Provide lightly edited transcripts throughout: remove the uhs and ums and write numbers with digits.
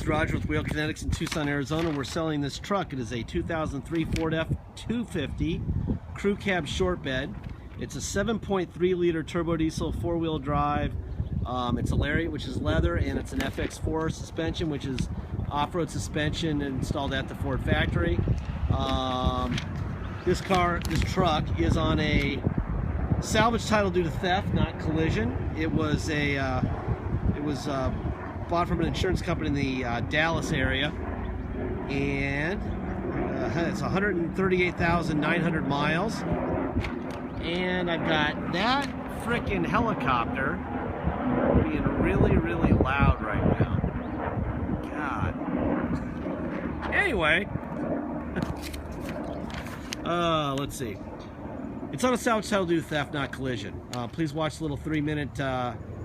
is Roger with Wheel Kinetics in Tucson, Arizona. We're selling this truck. It is a 2003 Ford F250 crew cab short bed. It's a 7.3 liter turbo diesel 4-wheel drive. It's a Lariat, which is leather, and it's an FX4 suspension, which is off-road suspension installed at the Ford factory. This truck is on a salvage title due to theft, not collision. It was bought from an insurance company in the Dallas area, and it's 138,900 miles. And I've got that frickin' helicopter being really, really loud right now. God. Anyway, let's see. It's on a salvage title due to theft, not collision. Please watch the little 3-minute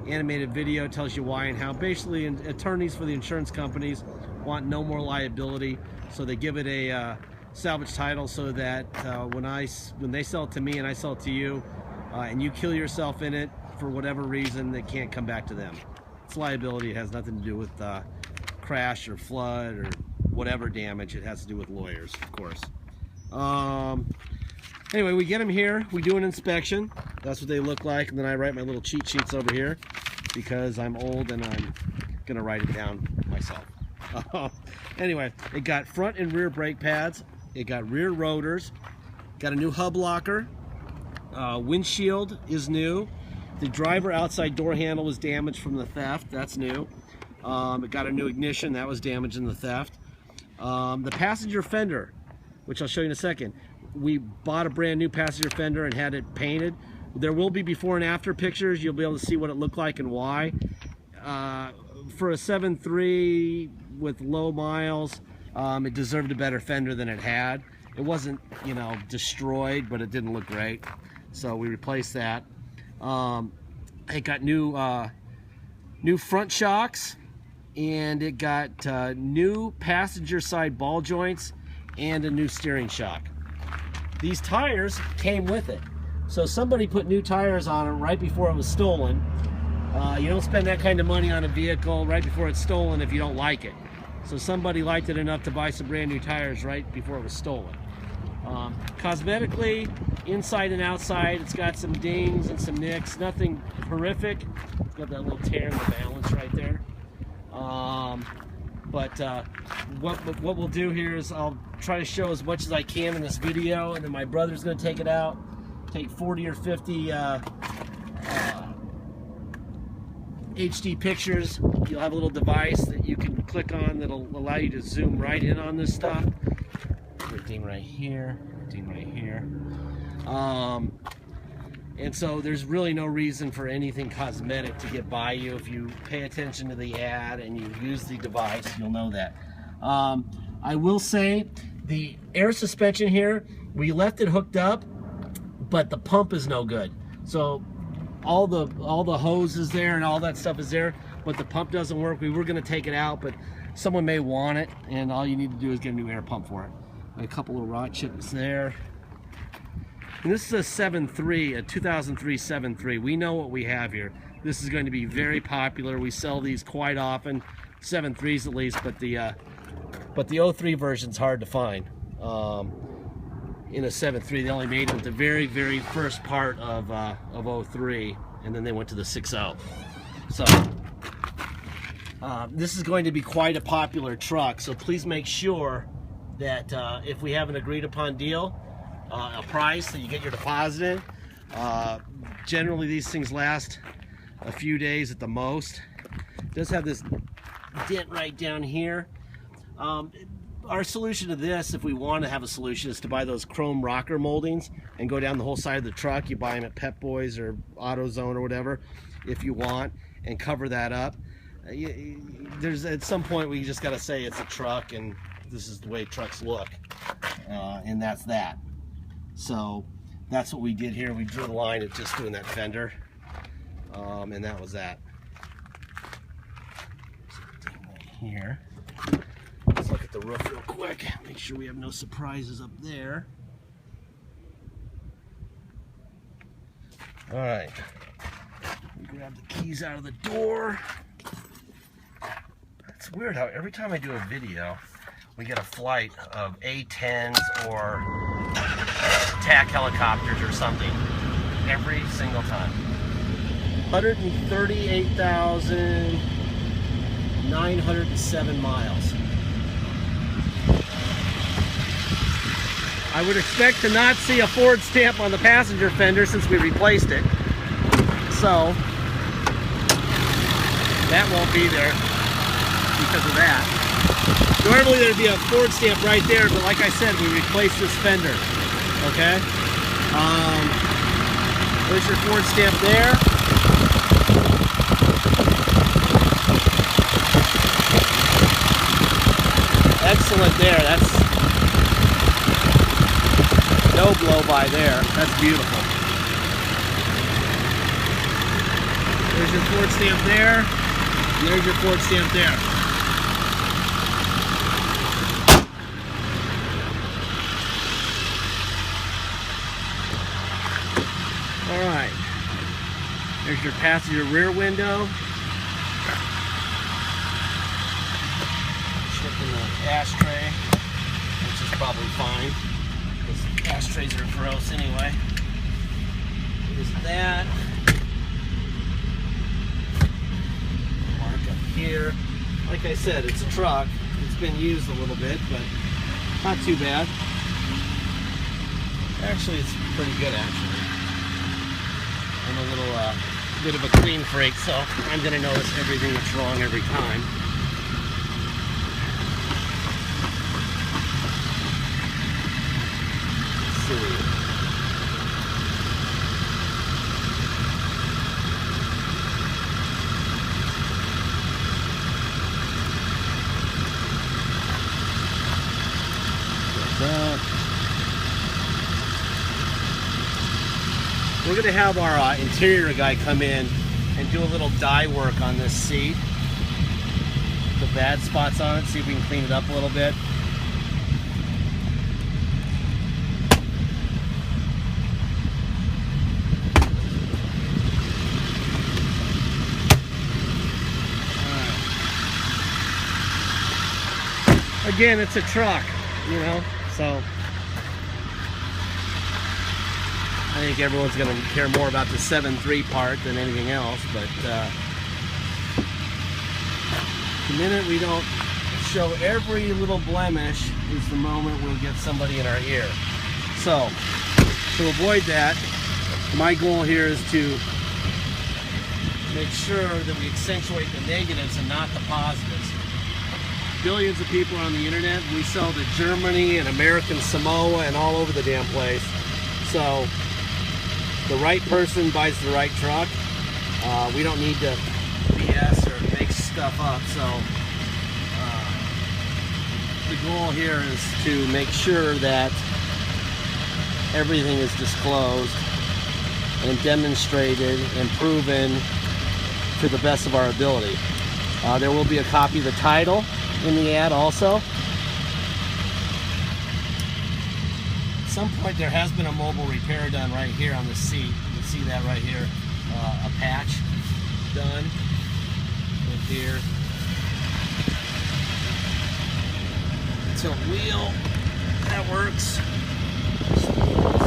animated video. It tells you why and how. Basically, attorneys for the insurance companies want no more liability, so they give it a salvage title so that when they sell it to me and I sell it to you, and you kill yourself in it for whatever reason, they can't come back to them. It's liability. It has nothing to do with crash or flood or whatever damage. It has to do with lawyers, of course. Anyway, we get them here, we do an inspection. That's what they look like, and then I write my little cheat sheets over here because I'm old and I'm gonna write it down myself. Anyway, it got front and rear brake pads, it got rear rotors, got a new hub locker, windshield is new, the driver outside door handle was damaged from the theft, that's new. It got a new ignition, that was damaged in the theft. The passenger fender, which I'll show you in a second, we bought a brand new passenger fender and had it painted. There will be before and after pictures. You'll be able to see what it looked like and why. For a 7.3 with low miles, it deserved a better fender than it had. It wasn't, you know, destroyed, but it didn't look great, so we replaced that. It got new front shocks, and it got new passenger side ball joints and a new steering shock. These tires came with it, so somebody put new tires on them right before it was stolen. You don't spend that kind of money on a vehicle right before it's stolen if you don't like it. So somebody liked it enough to buy some brand new tires right before it was stolen. Cosmetically, inside and outside, it's got some dings and some nicks, nothing horrific. It's got that little tear in the balance right there. What we'll do here is I'll try to show as much as I can in this video, and then my brother's going to take it out, take 40 or 50 HD pictures. You'll have a little device that you can click on that'll allow you to zoom right in on this stuff. Ding right here, ding right here. And so there's really no reason for anything cosmetic to get by you. If you pay attention to the ad and you use the device, you'll know that. I will say the air suspension here, we left it hooked up, but the pump is no good. So all the hose is there and all that stuff is there, but the pump doesn't work. We were gonna take it out, but someone may want it, and all you need to do is get a new air pump for it. And a couple of rot chips there. And this is a 7.3, a 2003 7.3. We know what we have here. This is going to be very popular. We sell these quite often, 7.3s at least, but the 03 version's hard to find. In a 7.3, they only made it with the very, very first part of 03, and then they went to the 6.0. So this is going to be quite a popular truck, so please make sure that if we have an agreed upon deal, a price that you get your deposit in. Generally these things last a few days at the most. It does have this dent right down here. Our solution to this, if we want to have a solution, is to buy those chrome rocker moldings and go down the whole side of the truck. You buy them at Pep Boys or AutoZone or whatever if you want, and cover that up. There's at some point we just got to say it's a truck and this is the way trucks look, and that's that. So that's what we did here. We drew the line at just doing that fender, and that was that. Here, let's look at the roof real quick, make sure we have no surprises up there. All right, we grab the keys out of the door. That's It's weird how every time I do a video, we get a flight of A-10s or attack helicopters or something. Every single time. 138,907 miles. I would expect to not see a Ford stamp on the passenger fender since we replaced it. So, that won't be there because of that. Normally there'd be a Ford stamp right there, but like I said, we replaced this fender. Okay? There's your Ford stamp there. Excellent there. That's no blow by there. That's beautiful. There's your Ford stamp there. And there's your Ford stamp there. Alright. There's your passenger rear window. Chipping the ashtray, which is probably fine. Because ashtrays are gross anyway. There's that. Mark up here. Like I said, it's a truck. It's been used a little bit, but not too bad. Actually, it's pretty good, actually. I'm a little bit of a clean freak, so I'm going to notice everything that's wrong every time. Let's see. We're going to have our interior guy come in and do a little dye work on this seat. The bad spots on it, see if we can clean it up a little bit. Right. Again, it's a truck, you know, so I think everyone's going to care more about the 7.3 part than anything else, but the minute we don't show every little blemish is the moment we'll get somebody in our ear. So, to avoid that, my goal here is to make sure that we accentuate the negatives and not the positives. Billions of people are on the internet. We sell to Germany and American Samoa and all over the damn place. So, the right person buys the right truck. We don't need to BS or make stuff up. So the goal here is to make sure that everything is disclosed and demonstrated and proven to the best of our ability. There will be a copy of the title in the ad also. At some point there has been a mobile repair done right here on the seat. You can see that right here, a patch done right here. Tilt wheel, that works.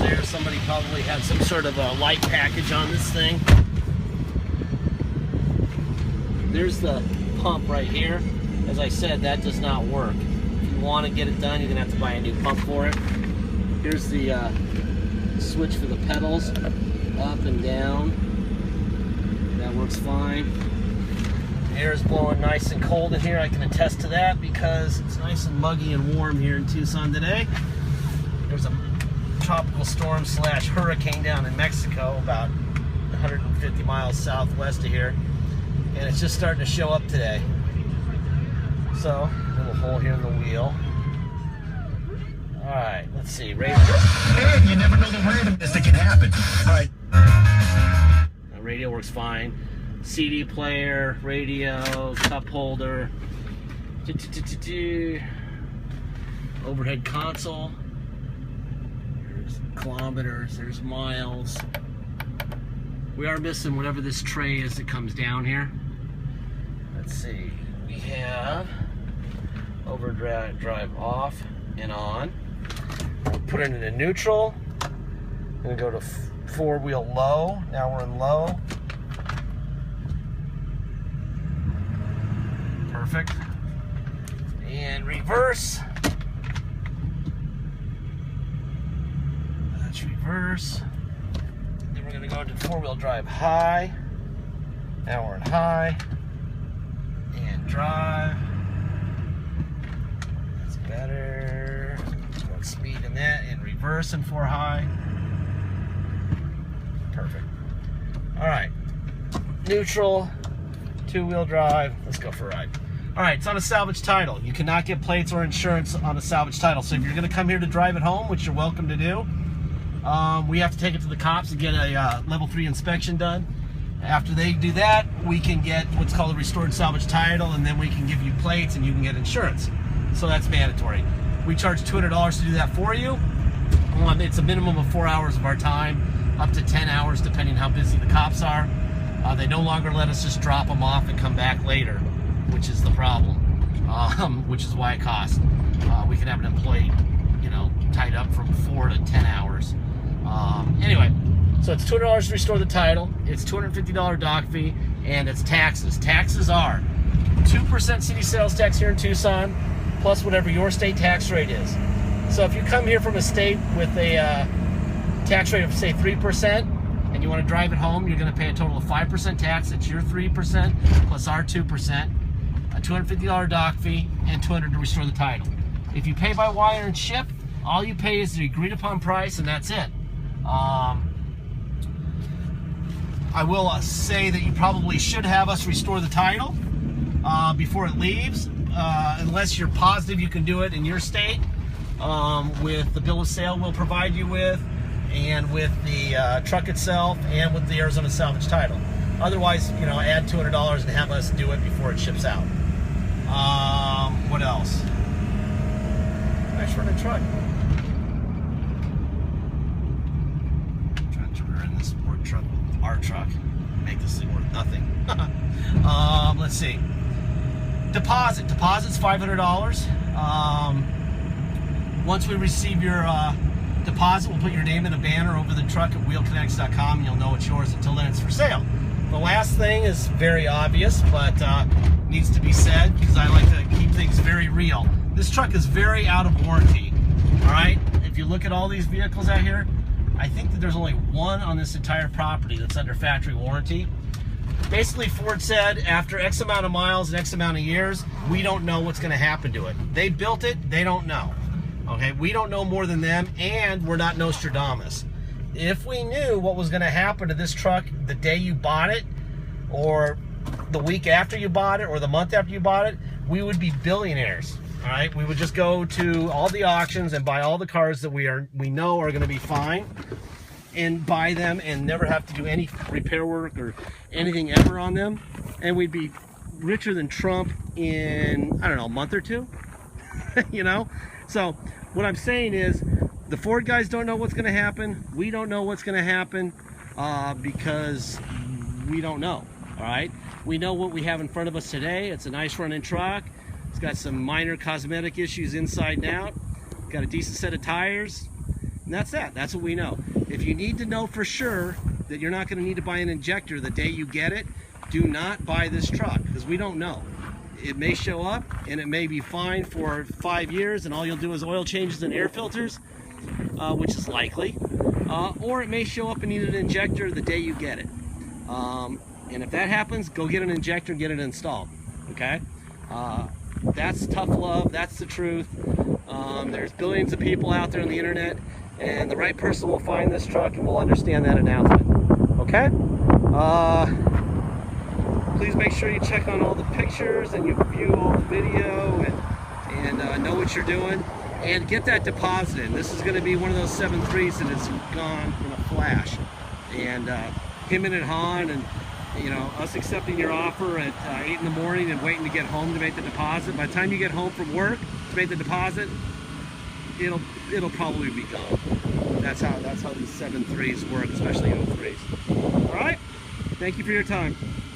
There, somebody probably had some sort of a light package on this thing. There's the pump right here. As I said, that does not work. If you want to get it done, you're gonna have to buy a new pump for it. Here's the switch for the pedals, up and down. That works fine. The air is blowing nice and cold in here. I can attest to that because it's nice and muggy and warm here in Tucson today. There's a tropical storm / hurricane down in Mexico, about 150 miles southwest of here, and it's just starting to show up today. So, a little hole here in the wheel. Alright, let's see. Radio. Hey, you never know the randomness that can happen. Alright. The radio works fine. CD player, radio, cup holder. Overhead console. There's kilometers, there's miles. We are missing whatever this tray is that comes down here. Let's see. we have overdrive off and on. Put it into neutral. Gonna go to four-wheel low. Now we're in low. Perfect. And reverse. That's reverse. Then we're gonna go to four-wheel drive high. Now we're in high. And drive. That's better. One speed in that, and reverse and four high. Perfect. All right. Neutral, two-wheel drive. Let's go for a ride. All right, it's on a salvage title. You cannot get plates or insurance on a salvage title. So if you're going to come here to drive it home, which you're welcome to do, we have to take it to the cops and get a level 3 inspection done. After they do that, we can get what's called a restored salvage title, and then we can give you plates and you can get insurance. So that's mandatory. We charge $200 to do that for you. It's a minimum of 4 hours of our time, up to 10 hours depending how busy the cops are. They no longer let us just drop them off and come back later, which is the problem, which is why it costs. We can have an employee, tied up from 4 to 10 hours. Anyway, so it's $200 to restore the title. It's $250 dock fee, and it's taxes. Taxes are 2% city sales tax here in Tucson, plus whatever your state tax rate is. So if you come here from a state with a tax rate of, say, 3%, and you want to drive it home, you're going to pay a total of 5% tax. It's your 3% plus our 2%, a $250 dock fee, and $200 to restore the title. If you pay by wire and ship, all you pay is the agreed upon price, and that's it. I will say that you probably should have us restore the title before it leaves, unless you're positive you can do it in your state, with the bill of sale we'll provide you with, and with the truck itself, and with the Arizona salvage title. Otherwise, add $200 and have us do it before it ships out. What else? Nice running truck. I'm trying to turn in this sport truck with our truck, make this thing worth nothing. Let's see. Deposit's $500. Once we receive your deposit, we'll put your name in a banner over the truck at wheelkinetics.com, and you'll know it's yours. Until then, it's for sale. The last thing is very obvious, but needs to be said because I like to keep things very real. This truck is very out of warranty. All right, if you look at all these vehicles out here, I think that there's only one on this entire property that's under factory warranty. Basically, Ford said after X amount of miles and X amount of years, we don't know what's going to happen to it. They built it, they don't know. Okay, we don't know more than them, and we're not Nostradamus. If we knew what was going to happen to this truck the day you bought it, or the week after you bought it, or the month after you bought it, we would be billionaires. All right, we would just go to all the auctions and buy all the cars that we know are going to be fine, and buy them and never have to do any repair work or anything ever on them, and we'd be richer than Trump in, I don't know, a month or two. So what I'm saying is, the Ford guys don't know what's going to happen. We don't know what's going to happen because we don't know. All right, we know what we have in front of us today. It's a nice running truck. It's got some minor cosmetic issues inside and out. Got a decent set of tires, and that's that. That's what we know. If you need to know for sure that you're not going to need to buy an injector the day you get it, do not buy this truck, because we don't know. It may show up and it may be fine for 5 years, and all you'll do is oil changes and air filters, which is likely, or it may show up and need an injector the day you get it. And if that happens, go get an injector and get it installed. Okay, that's tough love. That's the truth. There's billions of people out there on the internet, and the right person will find this truck and will understand that announcement. Okay. Please make sure you check on all the pictures and you view all the video and know what you're doing, and get that deposit in. This is going to be one of those 7.3s that is gone in a flash. And him and Han, and us accepting your offer at 8 in the morning and waiting to get home to make the deposit. By the time you get home from work to make the deposit, it'll probably be gone. That's how these 7.3s work, especially 03s. All right. Thank you for your time.